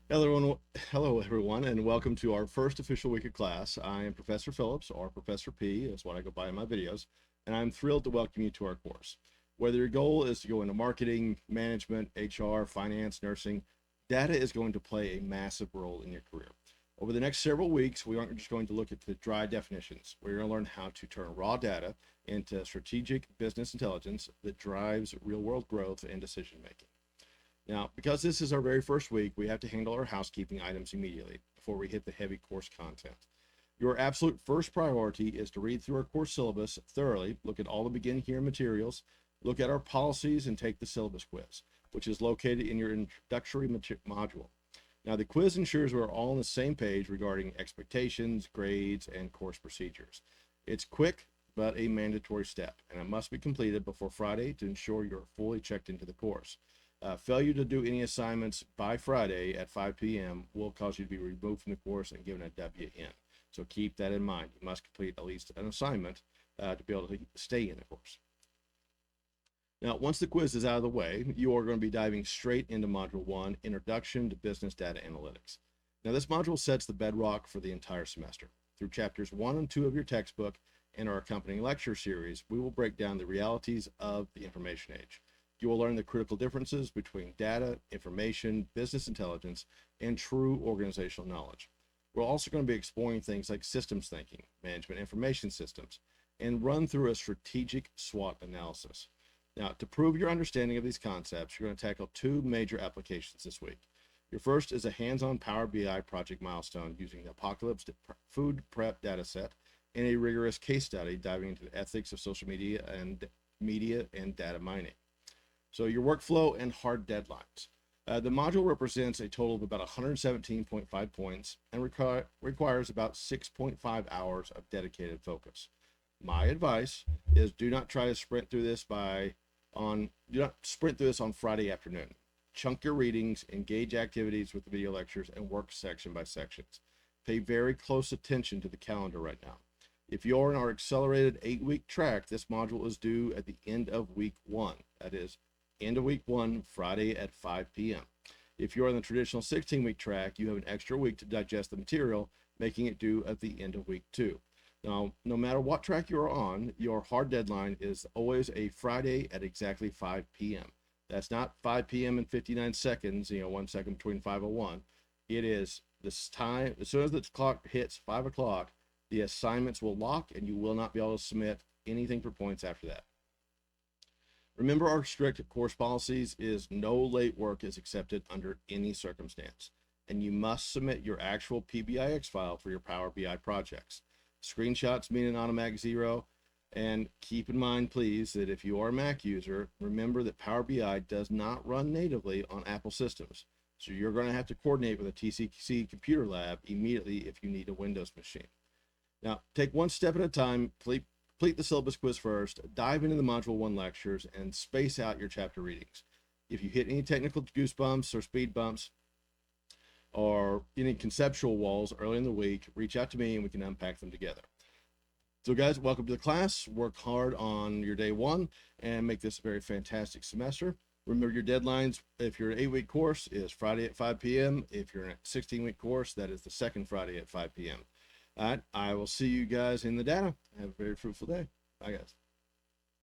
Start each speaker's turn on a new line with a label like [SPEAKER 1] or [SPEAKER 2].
[SPEAKER 1] Hello everyone, and welcome to our first official week of class. I am Professor Phillips, or Professor P, is what I go by in my videos, and I'm thrilled to welcome you to our course. Whether your goal is to go into marketing, management, HR, finance, nursing, data is going to play a massive role in your career. Over the next several weeks, we aren't just going to look at the dry definitions. We're going to learn how to turn raw data into strategic business intelligence that drives real-world growth and decision making. Now, because this is our very first week, we have to handle our housekeeping items immediately before we hit the heavy course content. Your absolute first priority is to read through our course syllabus thoroughly, look at all the begin here materials, look at our policies, and take the syllabus quiz, which is located in your introductory module. Now, the quiz ensures we're all on the same page regarding expectations, grades, and course procedures. It's quick, but a mandatory step, and it must be completed before Friday to ensure you're fully checked into the course. Failure to do any assignments by Friday at 5 p.m. will cause you to be removed from the course and given a WN. So keep that in mind. You must complete at least an assignment to be able to stay in the course. Now, once the quiz is out of the way, you are going to be diving straight into Module 1, Introduction to Business Data Analytics. Now, this module sets the bedrock for the entire semester. Through chapters 1 and 2 of your textbook and our accompanying lecture series, we will break down the realities of the information age. You will learn the critical differences between data, information, business intelligence, and true organizational knowledge. We're also going to be exploring things like systems thinking, management information systems, and run through a strategic SWOT analysis. Now, to prove your understanding of these concepts, you're going to tackle two major applications this week. Your first is a hands-on Power BI project milestone using the Apocalypse Food Prep dataset and a rigorous case study diving into the ethics of social media and data mining. So your workflow and hard deadlines. The module represents a total of about 117.5 points and requires about 6.5 hours of dedicated focus. My advice is do not try to sprint through this on Friday afternoon. Chunk your readings, engage activities with the video lectures, and work section by sections. Pay very close attention to the calendar right now. If you're in our accelerated 8-week track, this module is due at the end of week 1. That is, end of week 1, Friday at 5 p.m. If you're on the traditional 16-week track, you have an extra week to digest the material, making it due at the end of week 2. Now, no matter what track you're on, your hard deadline is always a Friday at exactly 5 p.m. That's not 5 p.m. and 59 seconds, 1 second between 5:01. It is this time, as soon as the clock hits 5 o'clock, the assignments will lock and you will not be able to submit anything for points after that. Remember, our strict course policies is no late work is accepted under any circumstance, and you must submit your actual PBIX file for your Power BI projects. Screenshots mean an automatic 0, and keep in mind, please, that if you are a Mac user, remember that Power BI does not run natively on Apple systems, so you're going to have to coordinate with a TCC computer lab immediately if you need a Windows machine. Now, take one step at a time. Complete the syllabus quiz first, dive into the Module 1 lectures, and space out your chapter readings. If you hit any technical goosebumps or speed bumps or any conceptual walls early in the week, reach out to me and we can unpack them together. So guys, welcome to the class. Work hard on your day 1 and make this a very fantastic semester. Remember your deadlines. If you're an 8-week course, is Friday at 5 p.m. If you're in a 16-week course, that is the second Friday at 5 p.m. All right, I will see you guys in the data. Have a very fruitful day. Bye, guys.